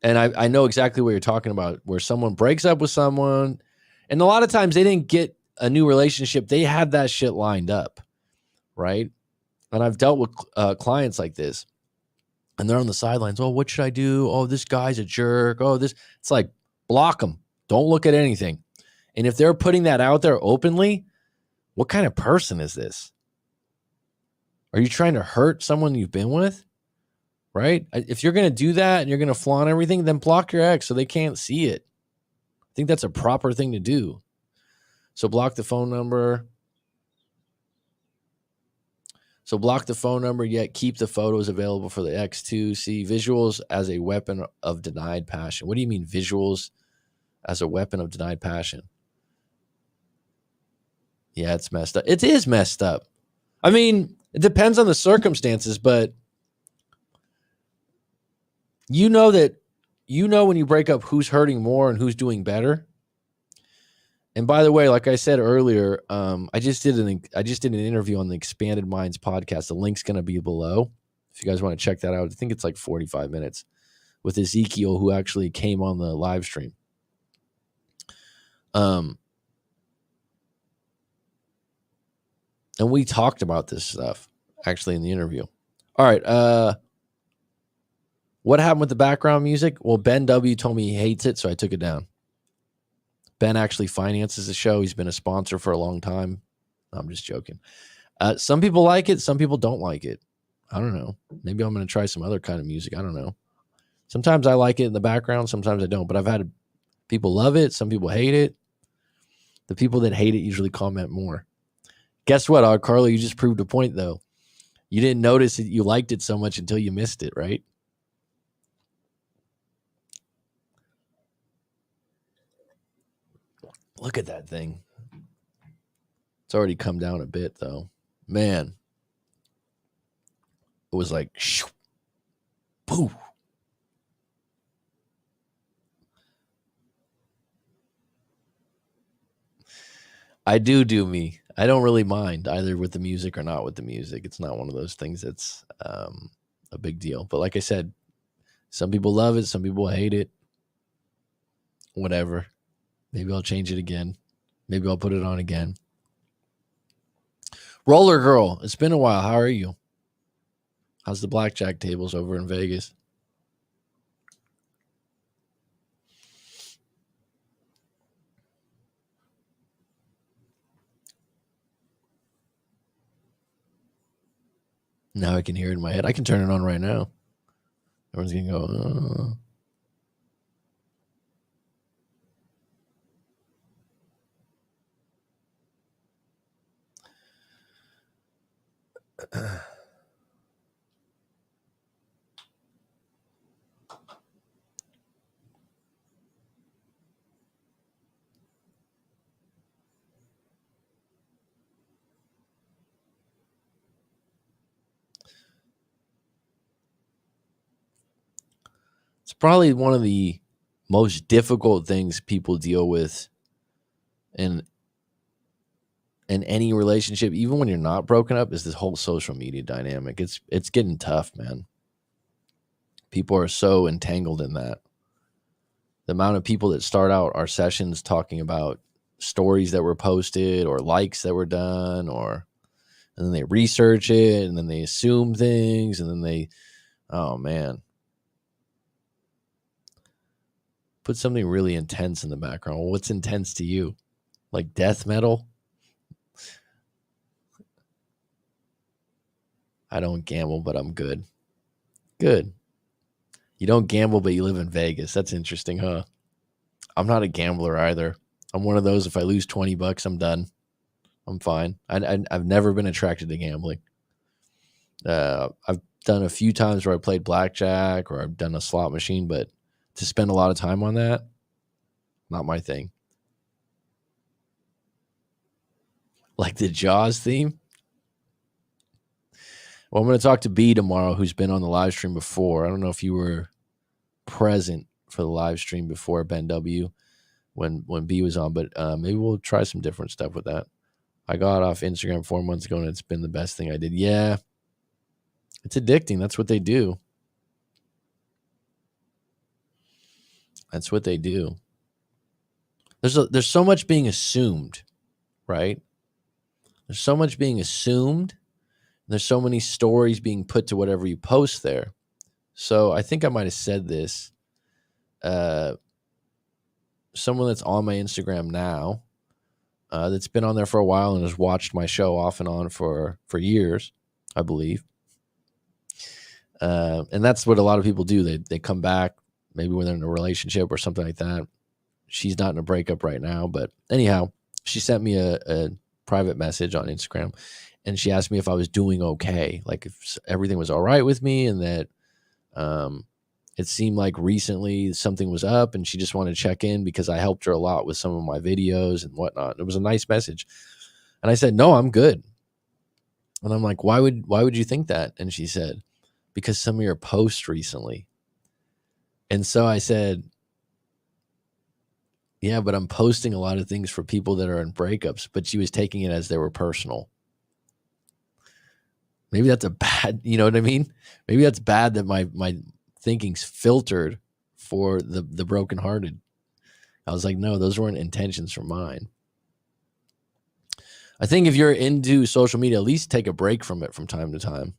And I know exactly what you're talking about, where someone breaks up with someone, and a lot of times they didn't get a new relationship. They had that shit lined up, right? And I've dealt with clients like this, and they're on the sidelines. Oh, what should I do? Oh, this guy's a jerk. Oh, this. It's like, block them. Don't look at anything. And if they're putting that out there openly, what kind of person is this? Are you trying to hurt someone you've been with? Right? If you're going to do that and you're going to flaunt everything, then block your ex so they can't see it. I think that's a proper thing to do. So block the phone number. Yet keep the photos available for the ex to see. Visuals as a weapon of denied passion. What do you mean visuals as a weapon of denied passion? Yeah, it's messed up. It is messed up. I mean, it depends on the circumstances, but when you break up who's hurting more and who's doing better. And by the way, like I said earlier, I just did an interview on the Expanded Minds podcast. The link's going to be below if you guys want to check that out. I think it's like 45 minutes with Ezekiel, who actually came on the live stream. And we talked about this stuff actually in the interview. All right. What happened with the background music? Well, Ben W told me he hates it, so I took it down. Ben actually finances the show. He's been a sponsor for a long time. I'm just joking. Some people like it. Some people don't like it. I don't know. Maybe I'm going to try some other kind of music. I don't know. Sometimes I like it in the background. Sometimes I don't. But I've had people love it. Some people hate it. The people that hate it usually comment more. Guess what, Carlo? You just proved a point, though. You didn't notice that you liked it so much until you missed it, right? Look at that thing. It's already come down a bit, though. Man, it was like, shoo, poof. I do me. I don't really mind either with the music or not with the music. It's not one of those things that's a big deal. But like I said, some people love it, some people hate it. Whatever. Maybe I'll change it again. Maybe I'll put it on again. Roller Girl, it's been a while. How are you? How's the blackjack tables over in Vegas? Now I can hear it in my head. I can turn it on right now. Everyone's going to go, It's probably one of the most difficult things people deal with in any relationship, even when you're not broken up, is this whole social media dynamic. It's getting tough, man. People are so entangled in that. The amount of people that start out our sessions talking about stories that were posted or likes that were done, and then they research it and then they assume things and then oh man. Put something really intense in the background. Well, what's intense to you? Like death metal? I don't gamble, but I'm good. Good. You don't gamble, but you live in Vegas. That's interesting, huh? I'm not a gambler either. I'm one of those, if I lose $20, I'm done. I'm fine. I've never been attracted to gambling. I've done a few times where I played blackjack or I've done a slot machine, but to spend a lot of time on that, not my thing. Like the Jaws theme. Well, I'm going to talk to B tomorrow, who's been on the live stream before. I don't know if you were present for the live stream before, Ben W, when B was on, but maybe we'll try some different stuff with that. I got off Instagram 4 months ago, and it's been the best thing I did. Yeah, it's addicting. That's what they do. That's what they do. There's so much being assumed, right? There's so much being assumed. There's so many stories being put to whatever you post there. So I think I might have said this. Someone that's on my Instagram now, that's been on there for a while and has watched my show off and on for years, I believe. And that's what a lot of people do. They come back, maybe when they're in a relationship or something like that. She's not in a breakup right now, but anyhow, she sent me a private message on Instagram, and she asked me if I was doing okay, like if everything was all right with me, and that it seemed like recently something was up, and she just wanted to check in because I helped her a lot with some of my videos and whatnot. It was a nice message, and I said, "No, I'm good." And I'm like, "Why would you think that?" And she said, "Because some of your posts recently." And so I said, "Yeah, but I'm posting a lot of things for people that are in breakups," but she was taking it as they were personal. Maybe that's a bad, you know what I mean? Maybe that's bad that my thinking's filtered for the brokenhearted. I was like, no, those weren't intentions from mine. I think if you're into social media, at least take a break from it from time to time.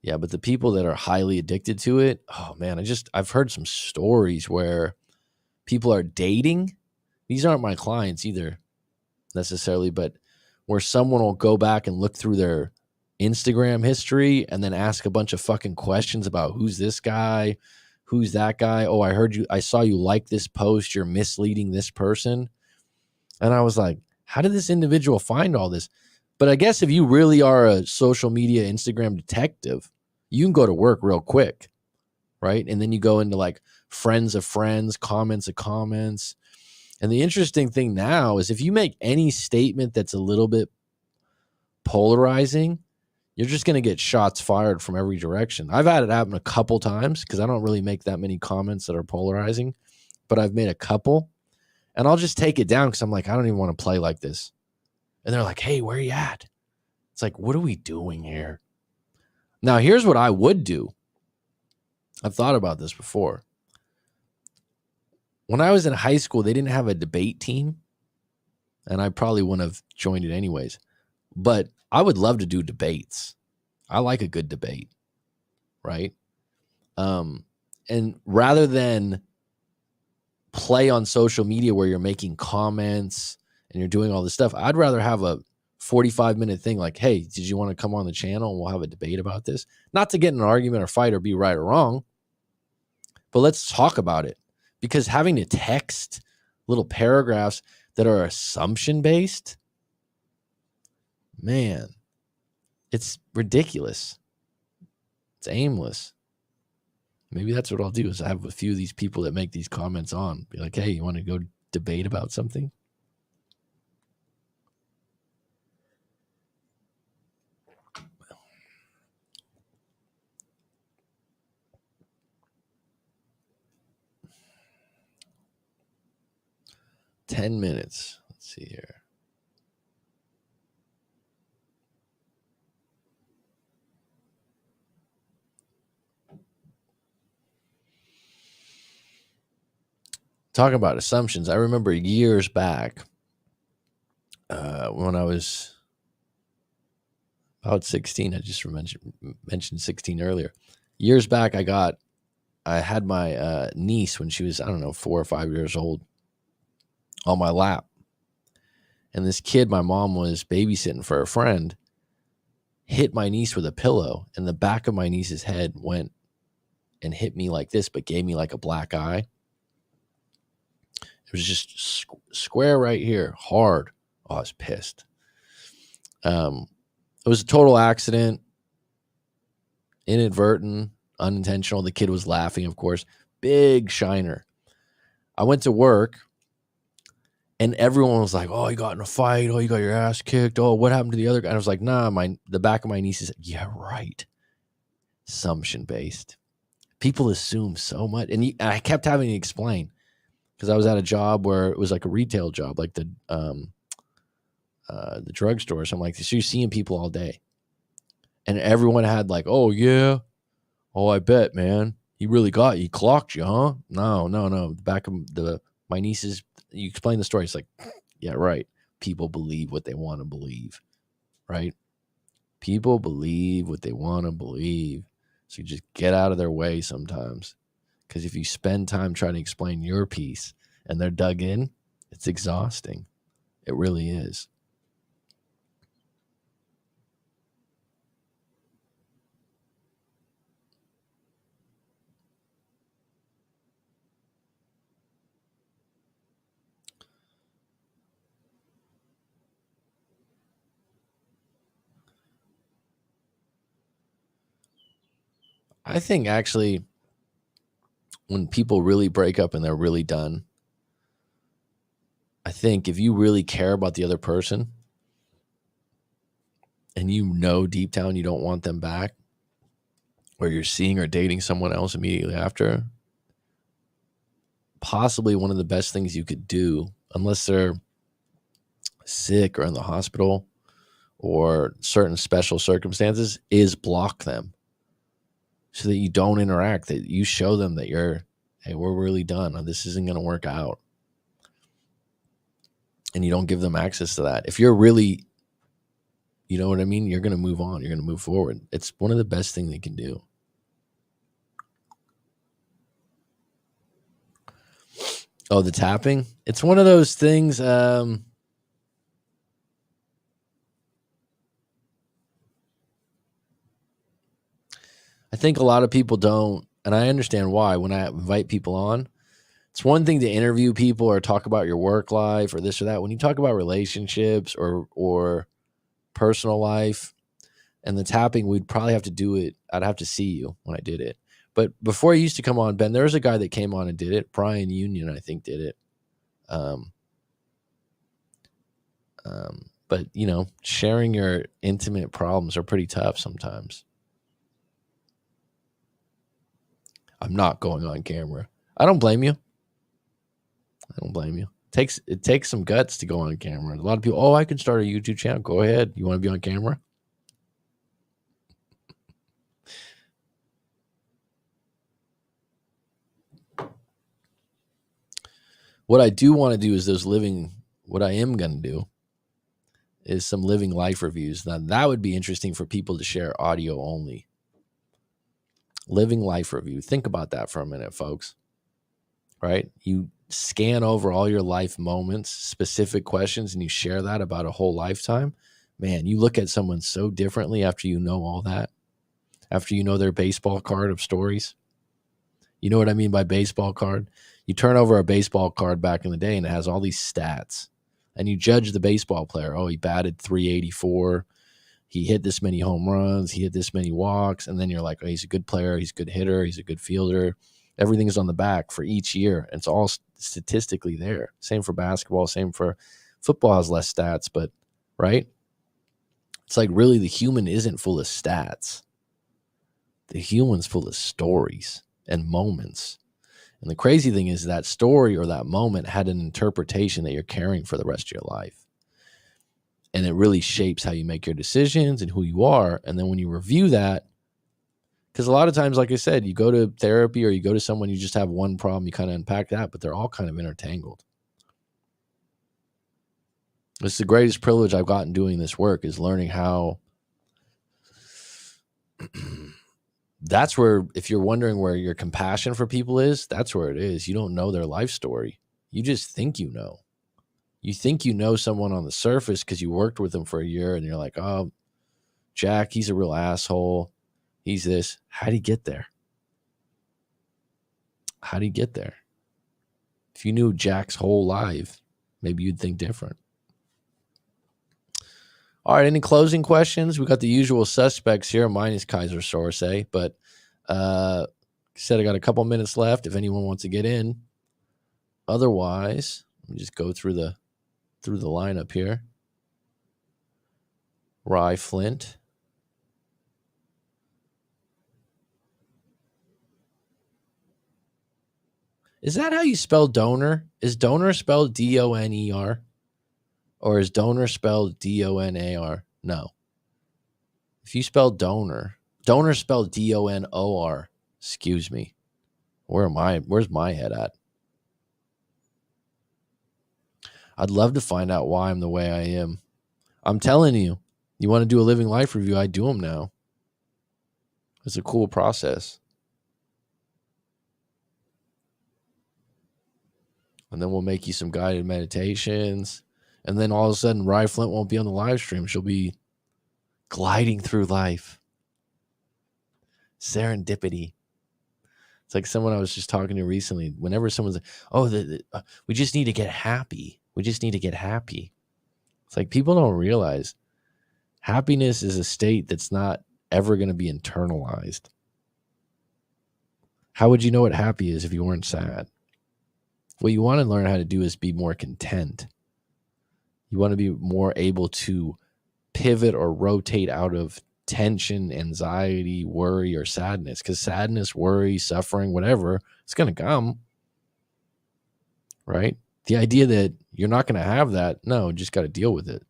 Yeah, but the people that are highly addicted to it, oh man, I've heard some stories where people are dating. These aren't my clients either necessarily, but where someone will go back and look through their Instagram history and then ask a bunch of fucking questions about who's this guy, who's that guy. Oh, I saw you like this post. You're misleading this person. And I was like, how did this individual find all this? But I guess if you really are a social media Instagram detective, you can go to work real quick, right? And then you go into like friends of friends, comments of comments. And the interesting thing now is if you make any statement that's a little bit polarizing, you're just going to get shots fired from every direction. I've had it happen a couple times because I don't really make that many comments that are polarizing, but I've made a couple, and I'll just take it down because I'm like, I don't even want to play like this. And they're like, hey, where are you at? It's like, what are we doing here? Now, here's what I would do. I've thought about this before. When I was in high school, they didn't have a debate team, and I probably wouldn't have joined it anyways. But I would love to do debates. I like a good debate, right? And rather than play on social media where you're making comments and you're doing all this stuff, I'd rather have a 45-minute thing like, hey, did you want to come on the channel and we'll have a debate about this? Not to get in an argument or fight or be right or wrong, but let's talk about it. Because having to text little paragraphs that are assumption based, man, it's ridiculous. It's aimless. Maybe that's what I'll do is I have a few of these people that make these comments on. Be like, hey, you want to go debate about something? $10 minutes. Let's see here. Talking about assumptions, I remember years back when I was about 16. I just mentioned 16 earlier. Years back, I had my niece when she was, I don't know, 4 or 5 years old on my lap. And this kid my mom was babysitting for a friend hit my niece with a pillow, and the back of my niece's head went and hit me like this, but gave me like a black eye. It was just square right here, hard. Oh, I was pissed. It was a total accident, inadvertent, unintentional. The kid was laughing, of course. Big shiner. I went to work, and everyone was like, oh, you got in a fight. Oh, you got your ass kicked. Oh, what happened to the other guy? And I was like, nah, the back of my niece is, yeah, right. Assumption-based. People assume so much. And I kept having to explain because I was at a job where it was like a retail job, like the drugstore. So I'm like, so you're seeing people all day. And everyone had like, oh, yeah. Oh, I bet, man. He really got you. He clocked you, huh? No. The back of my nieces, you explain the story. It's like, yeah, right. People believe what they want to believe, right? People believe what they want to believe. So you just get out of their way sometimes. Because if you spend time trying to explain your piece and they're dug in, it's exhausting. It really is. I think actually when people really break up and they're really done, I think if you really care about the other person and you know deep down you don't want them back, or you're seeing or dating someone else immediately after, possibly one of the best things you could do, unless they're sick or in the hospital or certain special circumstances, is block them so that you don't interact, that you show them that hey, we're really done. This isn't going to work out. And you don't give them access to that. If you're really, you know what I mean? You're going to move on. You're going to move forward. It's one of the best things they can do. Oh, the tapping. It's one of those things. I think a lot of people don't, and I understand why. When I invite people on, it's one thing to interview people or talk about your work life or this or that. When you talk about relationships or personal life. And the tapping, we'd probably have to do it. I'd have to see you when I did it. But before I used to come on, Ben, there was a guy that came on and did it. Brian Union, I think, did it. But, sharing your intimate problems are pretty tough sometimes. I'm not going on camera. I don't blame you. It takes some guts to go on camera. A lot of people, I can start a YouTube channel. Go ahead. You want to be on camera? What I do want to do is what I am going to do is some living life reviews. Now, that would be interesting for people to share audio only. Living life review. Think about that for a minute, folks. Right? You scan over all your life moments, specific questions, and you share that about a whole lifetime. Man, you look at someone so differently after you know all that, after you know their baseball card of stories. You know what I mean by baseball card? You turn over a baseball card back in the day and it has all these stats. And you judge the baseball player. Oh, he batted 384. He hit this many home runs. He hit this many walks. And then you're like, oh, he's a good player. He's a good hitter. He's a good fielder. Everything is on the back for each year. And it's all statistically there. Same for basketball. Same for football has less stats. But, right? It's like really the human isn't full of stats. The human's full of stories and moments. And the crazy thing is that story or that moment had an interpretation that you're carrying for the rest of your life. And it really shapes how you make your decisions and who you are. And then when you review that, because a lot of times, like I said, you go to therapy or you go to someone, you just have one problem, you kind of unpack that, but they're all kind of intertangled. It's the greatest privilege I've gotten doing this work is learning how that's where, if you're wondering where your compassion for people is, that's where it is. You don't know their life story. You just think you know. You think you know someone on the surface because you worked with them for a year and you're like, oh, Jack, he's a real asshole. He's this. How'd he get there? How'd he get there? If you knew Jack's whole life, maybe you'd think different. All right, any closing questions? We got the usual suspects here. Mine is Kaiser Sorsay, but said I got a couple minutes left if anyone wants to get in. Otherwise, let me just go through the lineup here. Rye Flint. Is that how you spell donor? Is donor spelled D-O-N-E-R? Or is donor spelled D-O-N-A-R? No. If you spell donor spelled D-O-N-O-R. Excuse me. Where's my head at? I'd love to find out why I'm the way I am. I'm telling you, you want to do a living life review, I do them now. It's a cool process. And then we'll make you some guided meditations. And then all of a sudden, Rye Flint won't be on the live stream. She'll be gliding through life. Serendipity. It's like someone I was just talking to recently. Whenever someone's like, oh, we just need to get happy. We just need to get happy. It's like people don't realize happiness is a state that's not ever going to be internalized. How would you know what happy is if you weren't sad? What you want to learn how to do is be more content. You want to be more able to pivot or rotate out of tension, anxiety, worry, or sadness. Because sadness, worry, suffering, whatever, it's going to come. Right? The idea that you're not going to have that, no, just got to deal with it.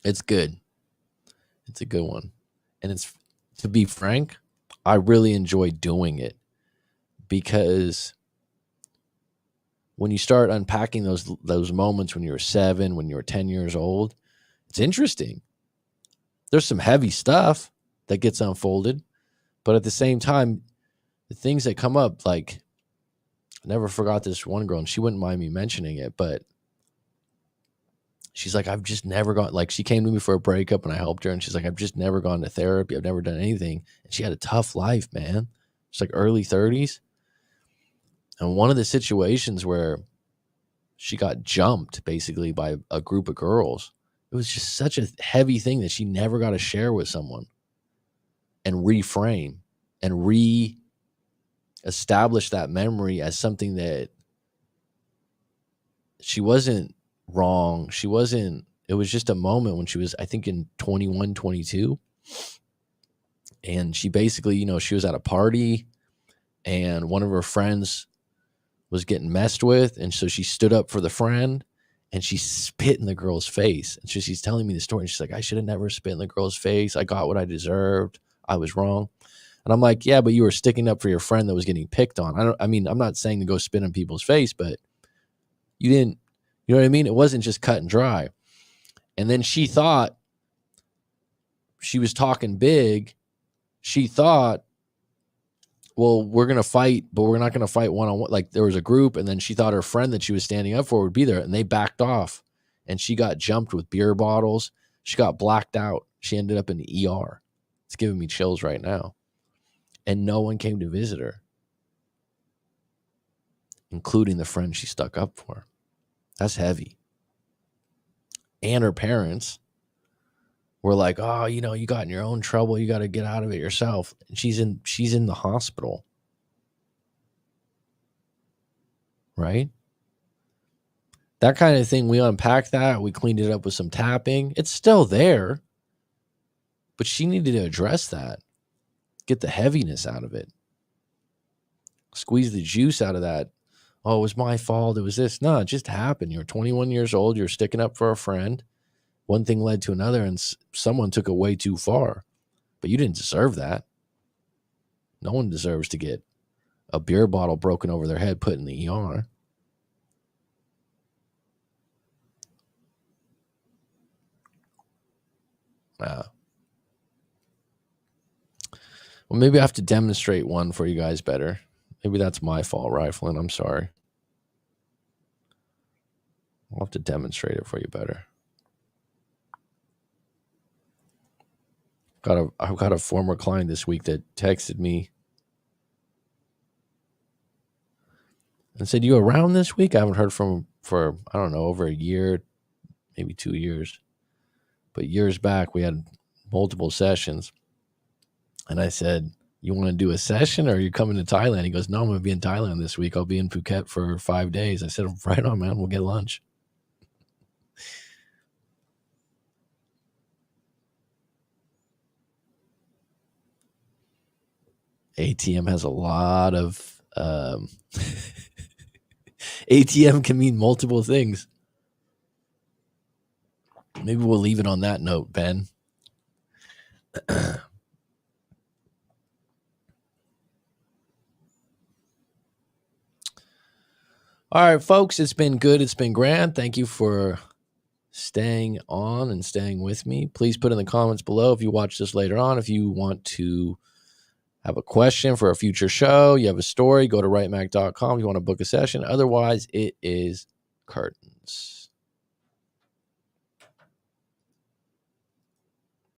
It's good. It's a good one. And it's, to be frank, I really enjoy doing it because when you start unpacking those moments when you were 7, when you were 10 years old, it's interesting. There's some heavy stuff that gets unfolded, but at the same time, the things that come up, like I never forgot this one girl, and she wouldn't mind me mentioning it, but she's like, I've just never gone, like she came to me for a breakup and I helped her. And she's like, I've just never gone to therapy. I've never done anything. And she had a tough life, man. She's like early 30s. And one of the situations where she got jumped basically by a group of girls. It was just such a heavy thing that she never got to share with someone and reframe and re-establish that memory as something that she wasn't wrong. She wasn't, it was just a moment when she was, I think, in 21, 22. And she basically, she was at a party and one of her friends was getting messed with. And so she stood up for the friend and she spit in the girl's face. And so she's telling me the story. And she's like, I should have never spit in the girl's face. I got what I deserved. I was wrong. And I'm like, yeah, but you were sticking up for your friend that was getting picked on. I'm not saying to go spit in people's face, but you didn't, you know what I mean? It wasn't just cut and dry. And then she thought she was talking big. She thought, well, we're going to fight, but we're not going to fight one-on-one. Like there was a group, and then she thought her friend that she was standing up for would be there, and they backed off, and she got jumped with beer bottles. She got blacked out. She ended up in the ER. It's giving me chills right now. And no one came to visit her, including the friend she stuck up for. That's heavy. And her parents were like, oh, you got in your own trouble. You got to get out of it yourself. And she's in the hospital. Right? That kind of thing, we unpacked that. We cleaned it up with some tapping. It's still there. But she needed to address that. Get the heaviness out of it. Squeeze the juice out of that. Oh, it was my fault. It was this. No, it just happened. You're 21 years old. You're sticking up for a friend. One thing led to another, and someone took it way too far. But you didn't deserve that. No one deserves to get a beer bottle broken over their head, put in the ER. Well, maybe I have to demonstrate one for you guys better. Maybe that's my fault, Rifling. I'm sorry. I'll have to demonstrate it for you better. I've got a former client this week that texted me and said, you around this week? I haven't heard from him for, I don't know, over a year, maybe 2 years. But years back, we had multiple sessions. And I said, you want to do a session or are you coming to Thailand? He goes, no, I'm going to be in Thailand this week. I'll be in Phuket for 5 days. I said, right on, man. We'll get lunch. ATM has a lot of ATM can mean multiple things. Maybe we'll leave it on that note, Ben. All right, folks, it's been good. It's been grand. Thank you for staying on and staying with me. Please put in the comments below if you watch this later on. If you want to have a question for a future show, you have a story, go to writemac.com if you want to book a session. Otherwise, it is curtains.